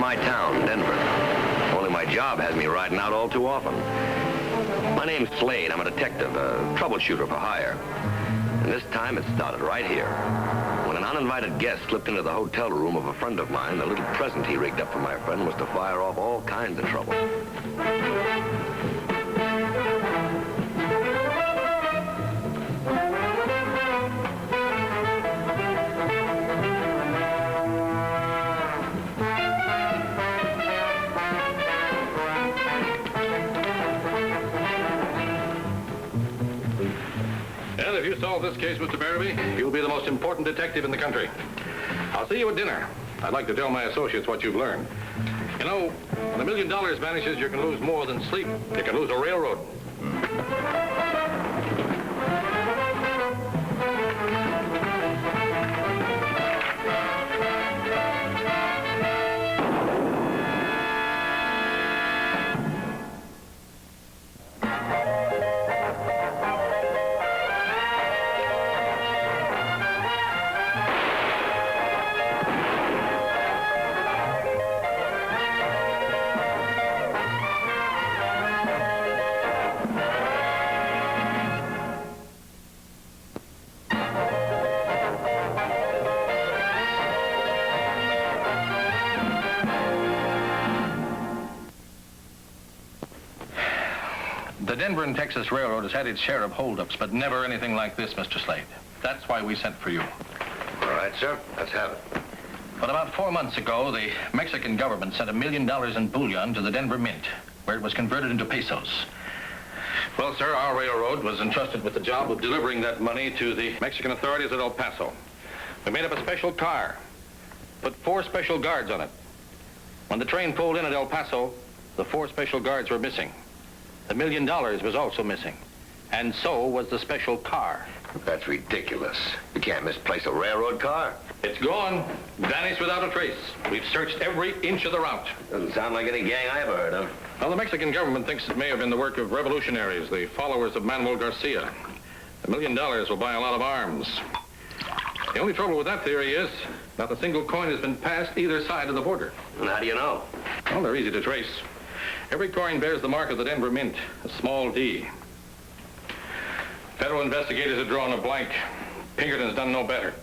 my town, Denver. Only my job has me riding out all too often. My name's Slade. I'm a detective, a troubleshooter for hire. And this time it started right here. When an uninvited guest slipped into the hotel room of a friend of mine, the little present he rigged up for my friend was to fire off all kinds of trouble. If you solve this case, Mr. Barabee, you'll be the most important detective in the country. I'll see you at dinner. I'd like to tell my associates what you've learned. You know, when $1 million vanishes, you can lose more than sleep. You can lose a railroad. The Denver and Texas Railroad has had its share of holdups, but never anything like this, Mr. Slade. That's why we sent for you. All right, sir. Let's have it. But about 4 months ago, the Mexican government sent $1 million in bullion to the Denver Mint, where it was converted into pesos. Well, sir, our railroad was entrusted with the job of delivering that money to the Mexican authorities at El Paso. We made up a special car, put 4 special guards on it. When the train pulled in at El Paso, the 4 special guards were missing. The $1 million was also missing, and so was the special car. That's ridiculous. You can't misplace a railroad car. It's gone, vanished without a trace. We've searched every inch of the route. Doesn't sound like any gang I ever heard of. Well, the Mexican government thinks it may have been the work of revolutionaries, the followers of Manuel Garcia. $1 million will buy a lot of arms. The only trouble with that theory is not a single coin has been passed either side of the border. And how do you know? Well, they're easy to trace. Every coin bears the mark of the Denver Mint, a small D. Federal investigators have drawn a blank. Pinkerton's done no better.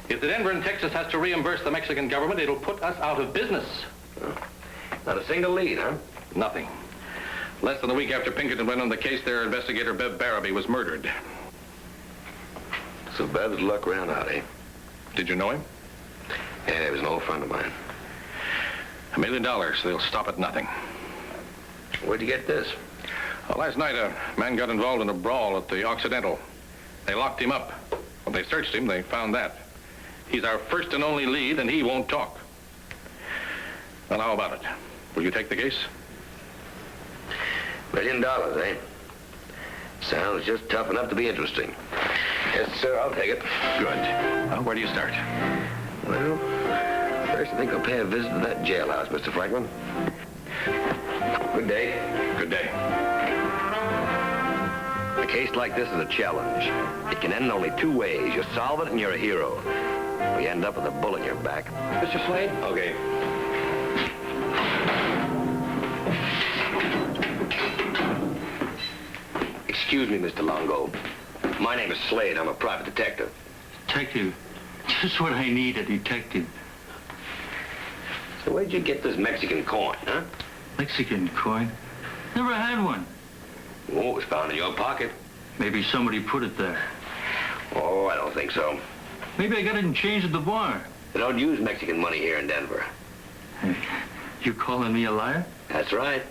If the Denver and Texas has to reimburse the Mexican government, it'll put us out of business. Not a single lead, huh? Nothing. Less than a week after Pinkerton went on the case, their investigator, Bev Barabee, was murdered. So Bev's luck ran out, eh? Did you know him? Yeah, he was an old friend of mine. $1 million. They'll stop at nothing. Where'd you get this? Well, last night, a man got involved in a brawl at the Occidental. They locked him up. When they searched him, they found that. He's our first and only lead, and he won't talk. Well, how about it? Will you take the case? $1 million, eh? Sounds just tough enough to be interesting. Yes, sir, I'll take it. Good. Well, where do you start? Well, first I think I'll pay a visit to that jailhouse, Mr. Franklin. Good day. Good day. A case like this is a challenge. It can end only 2 ways. You solve it and you're a hero. We end up with a bullet in your back. Mr. Slade? Okay. Excuse me, Mr. Longo. My name is Slade. I'm a private detective. Detective? Just what I need, a detective. So where'd you get this Mexican coin, huh? Mexican coin? Never had one. Oh, it was found in your pocket. Maybe somebody put it there. Oh, I don't think so. Maybe I got it and changed at the bar. They don't use Mexican money here in Denver. Hey, you calling me a liar? That's right.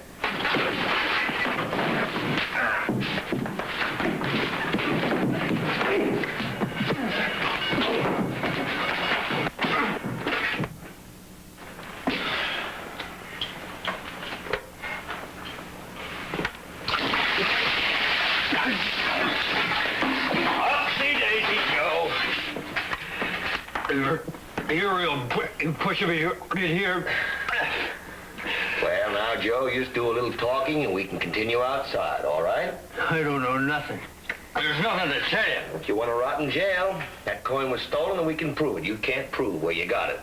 You're real pushing me here. Well, now, Joe, you just do a little talking and we can continue outside, all right? I don't know nothing. There's nothing to tell you. If you want to rot in jail, that coin was stolen and we can prove it. You can't prove where you got it.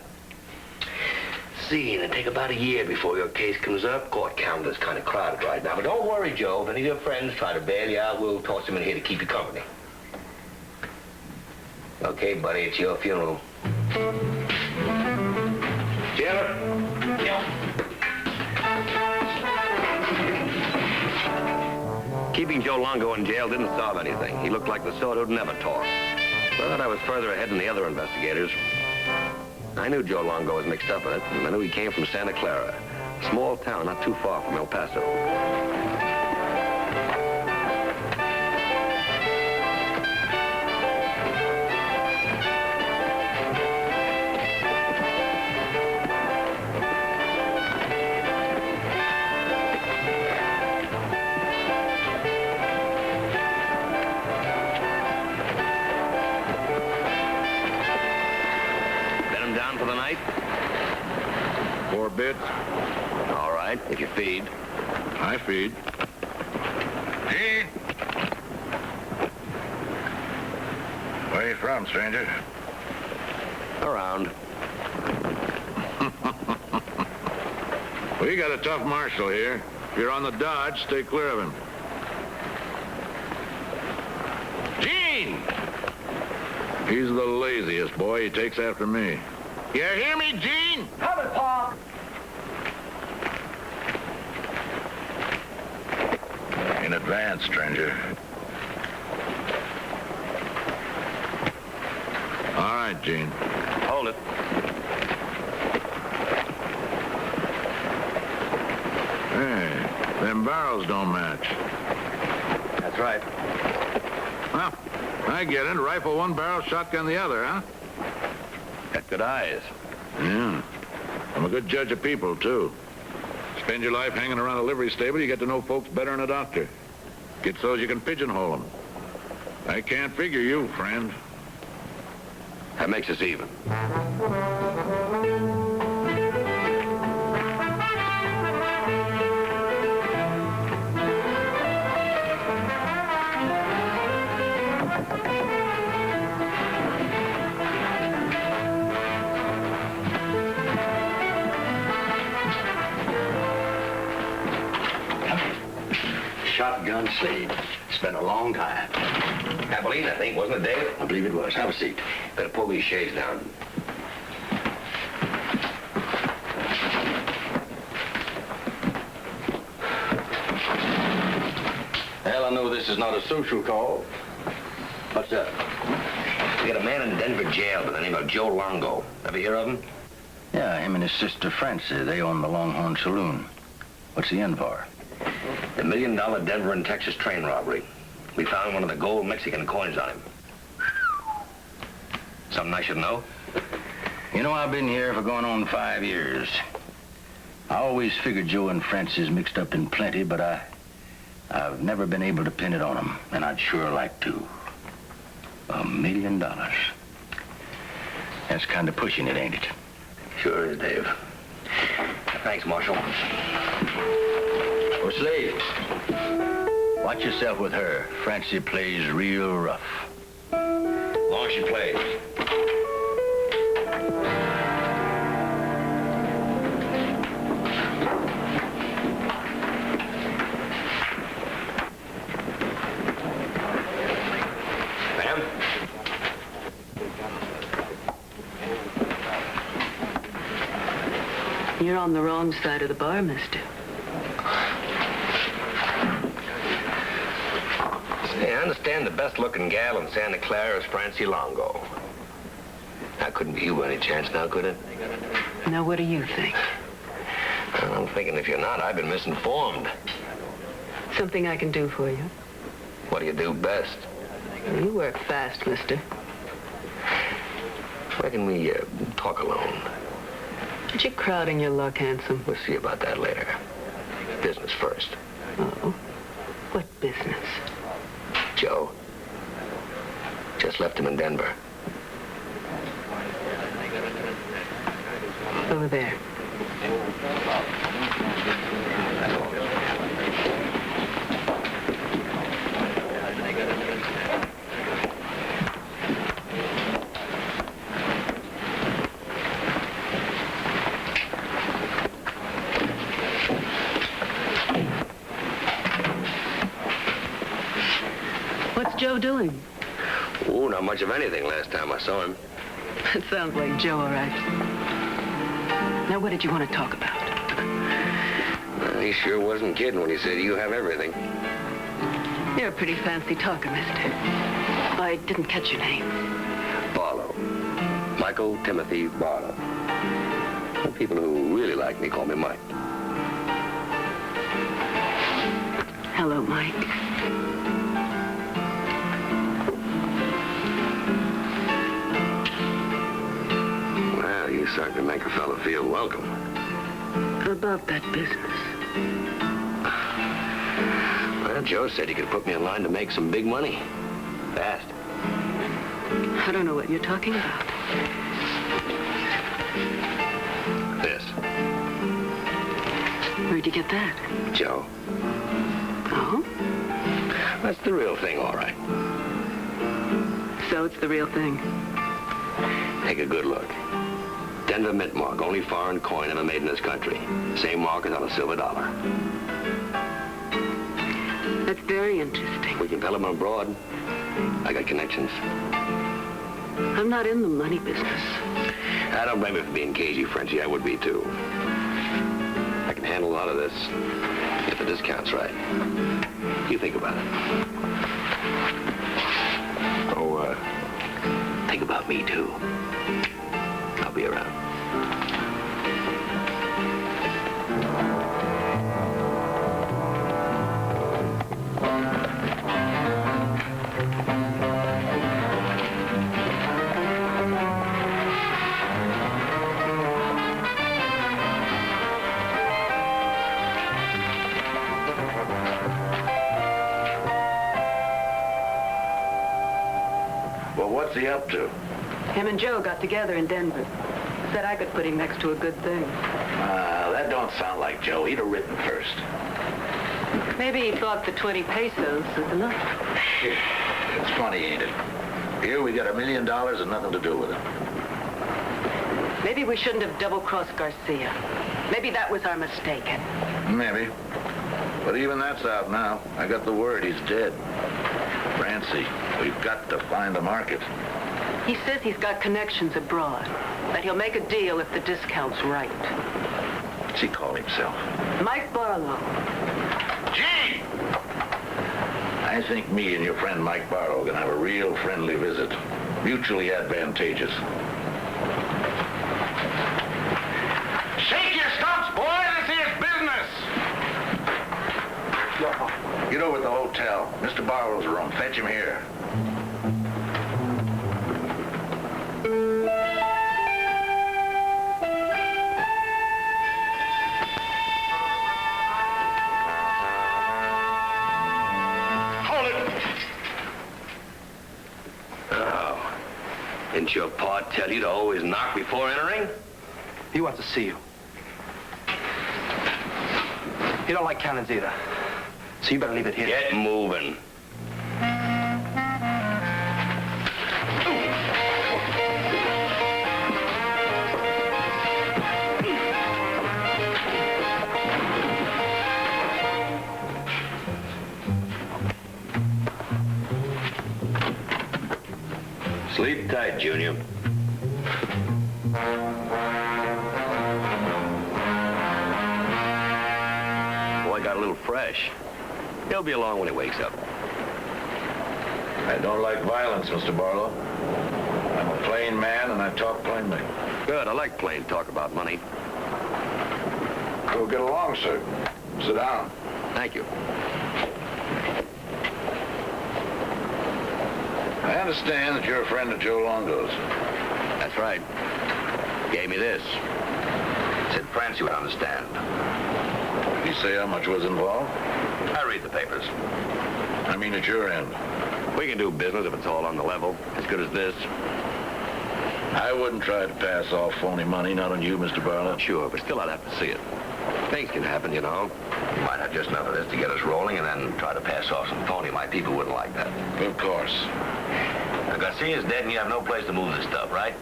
see, and it'll take about a year before your case comes up. Court calendar's kind of crowded right now. But don't worry, Joe. If any of your friends try to bail you out, we'll toss them in here to keep you company. Okay, buddy, it's your funeral. Jailer? Yeah. Keeping Joe Longo in jail didn't solve anything. He looked like the sort who'd never talk. But I was further ahead than the other investigators. I knew Joe Longo was mixed up in it, and I knew he came from Santa Clara, a small town not too far from El Paso. For the night? 4 bits. All right, if you feed. I feed. Gene? Where you from, stranger? Around. We got a tough marshal here. If you're on the dodge, stay clear of him. Gene! He's the laziest boy. He takes after me. You hear me, Gene? Coming, Pa. In advance, stranger. All right, Gene. Hold it. Hey, them barrels don't match. That's right. Well, I get it. Rifle one barrel, shotgun the other, huh? Got good eyes. Yeah. I'm a good judge of people, too. Spend your life hanging around a livery stable, you get to know folks better than a doctor. Get so you can pigeonhole them. I can't figure you, friend. That makes us even. Shotgun Slade. It's been a long time. Abilene, I think, wasn't it, Dave? I believe it was. Have a seat. Better pull these shades down. Well, I know this is not a social call. What's up? We got a man in Denver jail by the name of Joe Longo. Ever hear of him? Yeah, him and his sister Francie. They own the Longhorn Saloon. What's he in for? The $1 million Denver and Texas train robbery. We found one of the gold Mexican coins on him. Something I should know? You know, I've been here for going on 5 years. I always figured Joe and Francis mixed up in plenty, but I've never been able to pin it on them, and I'd sure like to. $1 million. That's kind of pushing it, ain't it? Sure is, Dave. Thanks, Marshal. Oh, Slade, watch yourself with her. Francie plays real rough. Long as she plays. Ma'am? You're on the wrong side of the bar, mister. I understand the best-looking gal in Santa Clara is Francie Longo. That couldn't be you by any chance now, could it? Now, what do you think? Well, I'm thinking if you're not, I've been misinformed. Something I can do for you? What do you do best? You work fast, mister. Reckon we talk alone. Aren't you crowding your luck, handsome? We'll see about that later. Business first. Oh? What business? Joe. Just left him in Denver. Over there. Joe doing? Ooh, not much of anything last time I saw him. That sounds like Joe, all right. Now, what did you want to talk about? He sure wasn't kidding when he said you have everything. You're a pretty fancy talker, mister. I didn't catch your name. Barlow. Michael Timothy Barlow. The people who really like me call me Mike. Hello, Mike. Well, you starting to make a fella feel welcome. About that business. Well, Joe said he could put me in line to make some big money. Fast. I don't know what you're talking about. This. Where'd you get that? Joe. Oh? That's the real thing, all right. So it's the real thing. Take a good look. Denver mint mark, only foreign coin ever made in this country. Same mark as on a silver dollar. That's very interesting. We can peddle them abroad. I got connections. I'm not in the money business. I don't blame you for being cagey, Frenchie. I would be, too. I can handle a lot of this if the discount's right. You think about it. Oh, think about me, too. I'll be around. Well, what's he up to? Him and Joe got together in Denver. Said I could put him next to a good thing. That don't sound like Joe. He'd have written first. Maybe he thought the 20 pesos was enough. It's funny, ain't it? Here we got $1 million and nothing to do with it. Maybe we shouldn't have double-crossed Garcia. Maybe that was our mistake. Maybe. But even that's out now. I got the word he's dead. Francie, we've got to find the market. He says he's got connections abroad, that he'll make a deal if the discount's right. What's he call himself? Mike Barlow. Gee! I think me and your friend Mike Barlow are going to have a real friendly visit. Mutually advantageous. Shake your stumps, boy! This is business! Get over at the hotel. Mr. Barlow's room. Fetch him here. Didn't your pa tell you to always knock before entering? He wants to see you. He don't like cannons either. So you better leave it here. Get moving. Sleep tight, Junior. Boy got a little fresh. He'll be along when he wakes up. I don't like violence, Mr. Barlow. I'm a plain man, and I talk plainly. Good. I like plain talk about money. Go get along, sir. Sit down. Thank you. I understand that you're a friend of Joe Longo's. That's right. Gave me this. Said Francie would understand. Did he say how much was involved? I read the papers. I mean at your end. We can do business if it's all on the level, as good as this. I wouldn't try to pass off phony money, not on you, Mr. Barlow. Sure, but still I'd have to see it. Things can happen, you know. You might have just enough of this to get us rolling and then try to pass off some phony. My people wouldn't like that. Of course. Now, Garcia's dead and you have no place to move this stuff, right?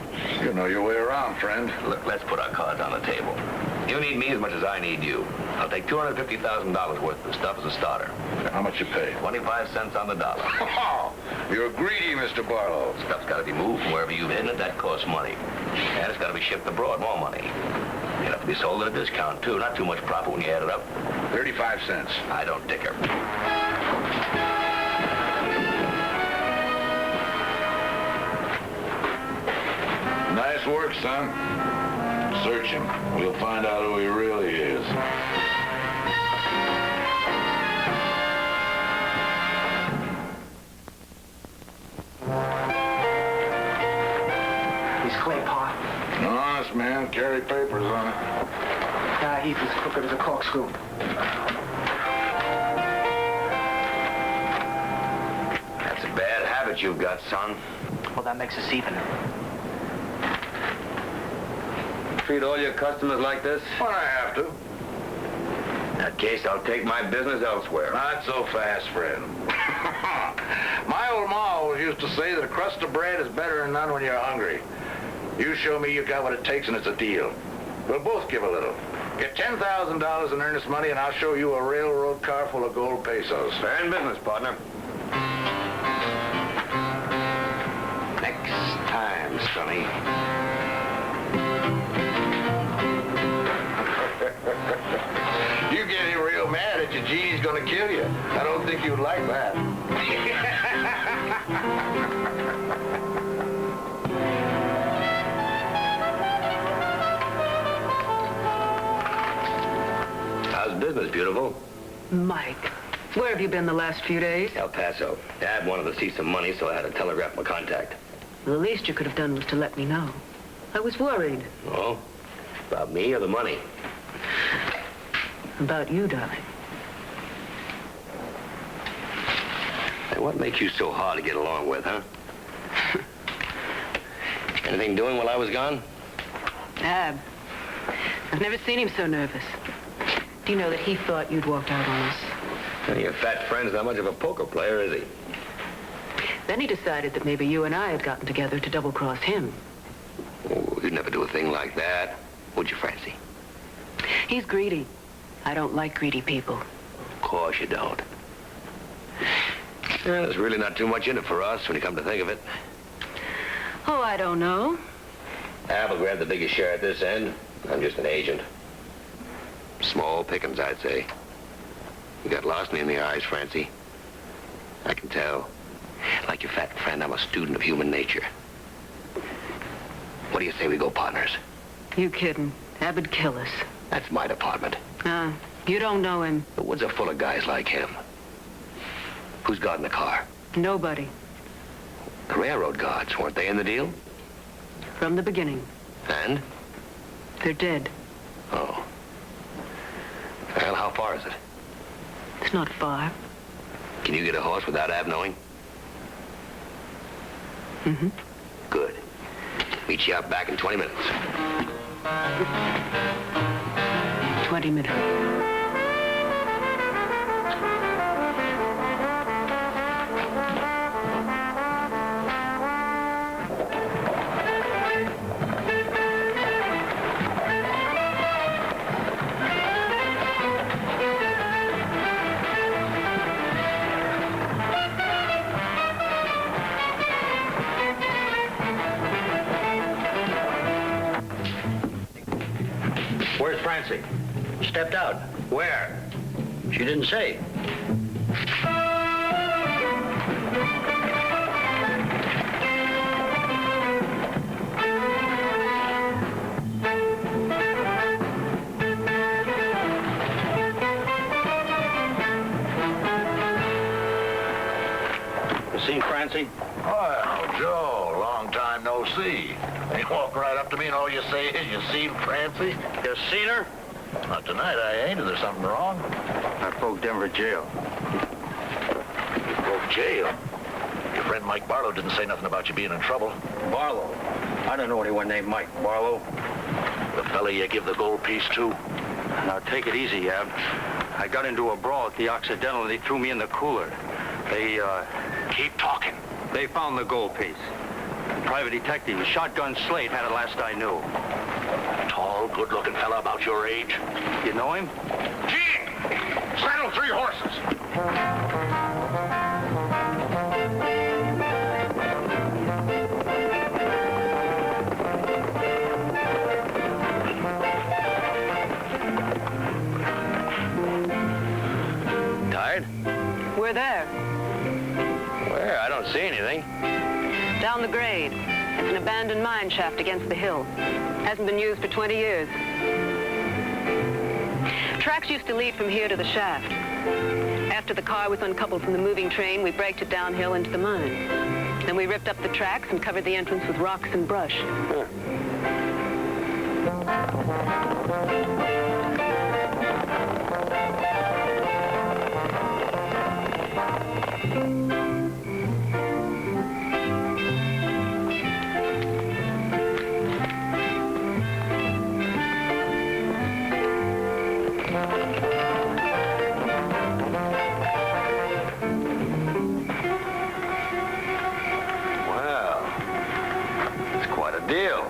You know your way around, friend. Look, let's put our cards on the table. You need me as much as I need you. I'll take $250,000 worth of the stuff as a starter. How much you pay? 25 cents on the dollar. Oh, you're greedy, Mr. Barlow. Stuff's got to be moved from wherever you've hidden it. That costs money. And it's got to be shipped abroad. More money. It'll have to be sold at a discount, too. Not too much profit when you add it up. 35 cents. I don't dicker. Nice work, son. Search him. We'll find out who he really is. He's clean, Pa. An honest man, carry papers on it. He's as crooked as a corkscrew. That's a bad habit you've got, son. Well, that makes us even. Treat all your customers like this? When I have to. In that case, I'll take my business elsewhere. Not so fast, friend. My old ma always used to say that a crust of bread is better than none when you're hungry. You show me you got what it takes and it's a deal. We'll both give a little. Get $10,000 in earnest money and I'll show you a railroad car full of gold pesos. Fair in business, partner. Next time, Sonny. You get him real mad at you, Genie's gonna kill you. I don't think you'd like that. How's business, beautiful? Mike, where have you been the last few days? El Paso. Dad wanted to see some money, so I had to telegraph my contact. Well, the least you could have done was to let me know. I was worried. Oh? About me or the money? About you, darling. Hey, what makes you so hard to get along with, huh? Anything doing while I was gone? Ab. I've never seen him so nervous. Do you know that he thought you'd walked out on us? Well, your fat friend's not much of a poker player, is he? Then he decided that maybe you and I had gotten together to double-cross him. Oh, you'd never do a thing like that, would you, Francie? He's greedy. I don't like greedy people. Of course you don't. Yeah, there's really not too much in it for us when you come to think of it. Oh, I don't know. Ab will grab the biggest share at this end. I'm just an agent. Small pickings, I'd say. You got larceny in the eyes, Francie. I can tell. Like your fat friend, I'm a student of human nature. What do you say we go partners? You kidding. Ab would kill us. That's my department. You don't know him. The woods are full of guys like him. Who's guarding the car? Nobody. The railroad guards, weren't they in the deal? From the beginning. And? They're dead. Oh. Well, how far is it? It's not far. Can you get a horse without Ab knowing? Mm-hmm. Good. Meet you out back in 20 minutes. 20 minutes. Where's Francie? Stepped out. Where? She didn't say. You seen Francie? Well, Joe, long time no see. You walk right up to me and all you say is, you seen Francie? You seen her? Not tonight, I ain't. Is there something wrong? I broke Denver jail. You broke jail? Your friend Mike Barlow didn't say nothing about you being in trouble. Barlow? I don't know anyone named Mike Barlow. The fella you give the gold piece to? Now, take it easy, Ab. I got into a brawl at the Occidental and they threw me in the cooler. They, Keep talking. They found the gold piece. Private detective Shotgun Slade had it last I knew. tall, good-looking fella about your age? You know him? Gene! Saddle 3 horses. Tired? We're there. Where? I don't see anything. Down the grade. It's an abandoned mine shaft against the hill. Hasn't been used for 20 years. Tracks used to lead from here to the shaft. After the car was uncoupled from the moving train, we braked it downhill into the mine. Then we ripped up the tracks and covered the entrance with rocks and brush. Huh. Deal.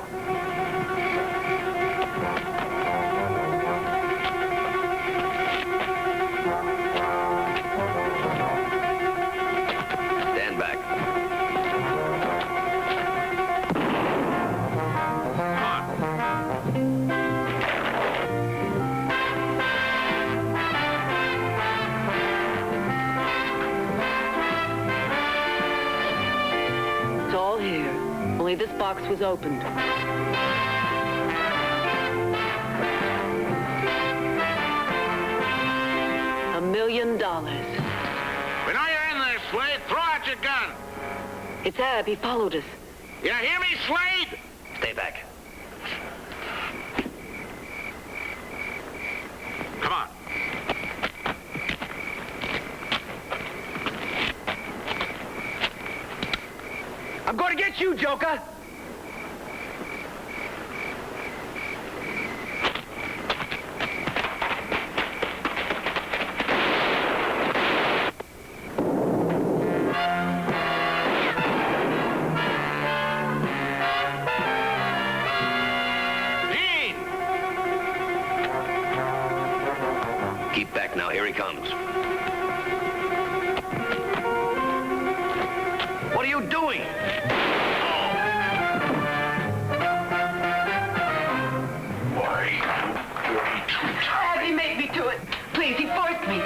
Stand back. It's all here. Only this box was opened. $1 million. We know you're in there, Slade. Throw out your gun. It's Ab. He followed us. You hear me, Slade? Stay back. Come on. I'm going to get you, Joker. Keep back now. Here he comes. What are you doing? Ab, he made me do it. Please, he forced me.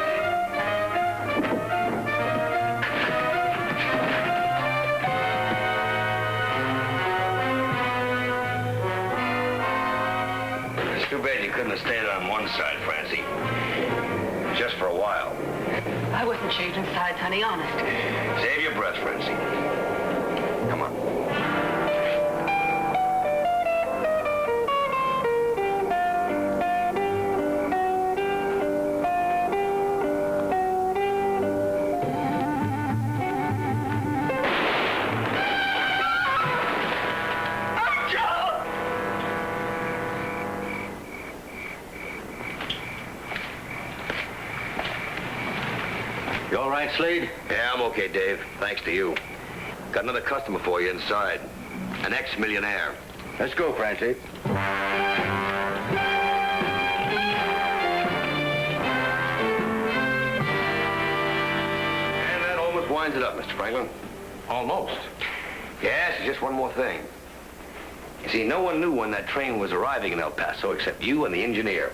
It's too bad you couldn't have stayed on one side, Francie. Just for a while. I wasn't changing sides, honey, honest. Save your breath, Francie. Come on. You all right, Slade? Yeah, I'm okay, Dave. Thanks to you. Got another customer for you inside. An ex-millionaire. Let's go, Francie. And that almost winds it up, Mr. Franklin. Almost. Yes, just one more thing. You see, no one knew when that train was arriving in El Paso except you and the engineer.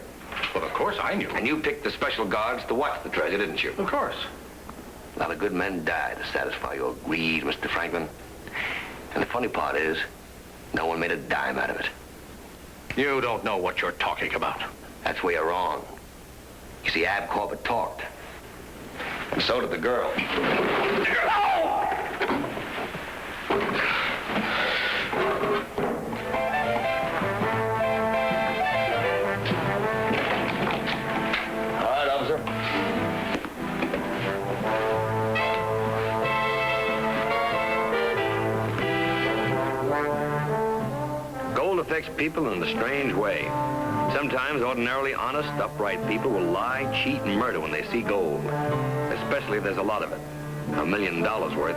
Well, of course I knew. And you picked the special guards to watch the treasure, didn't you? Of course. A lot of good men died to satisfy your greed, Mr. Franklin. And the funny part is, no one made a dime out of it. You don't know what you're talking about. That's where you're wrong. You see, Ab Corbett talked. And so did the girl. All right, officer. Gold affects people in a strange way. Sometimes ordinarily honest, upright people will lie, cheat, and murder when they see gold. Especially if there's a lot of it. $1 million worth.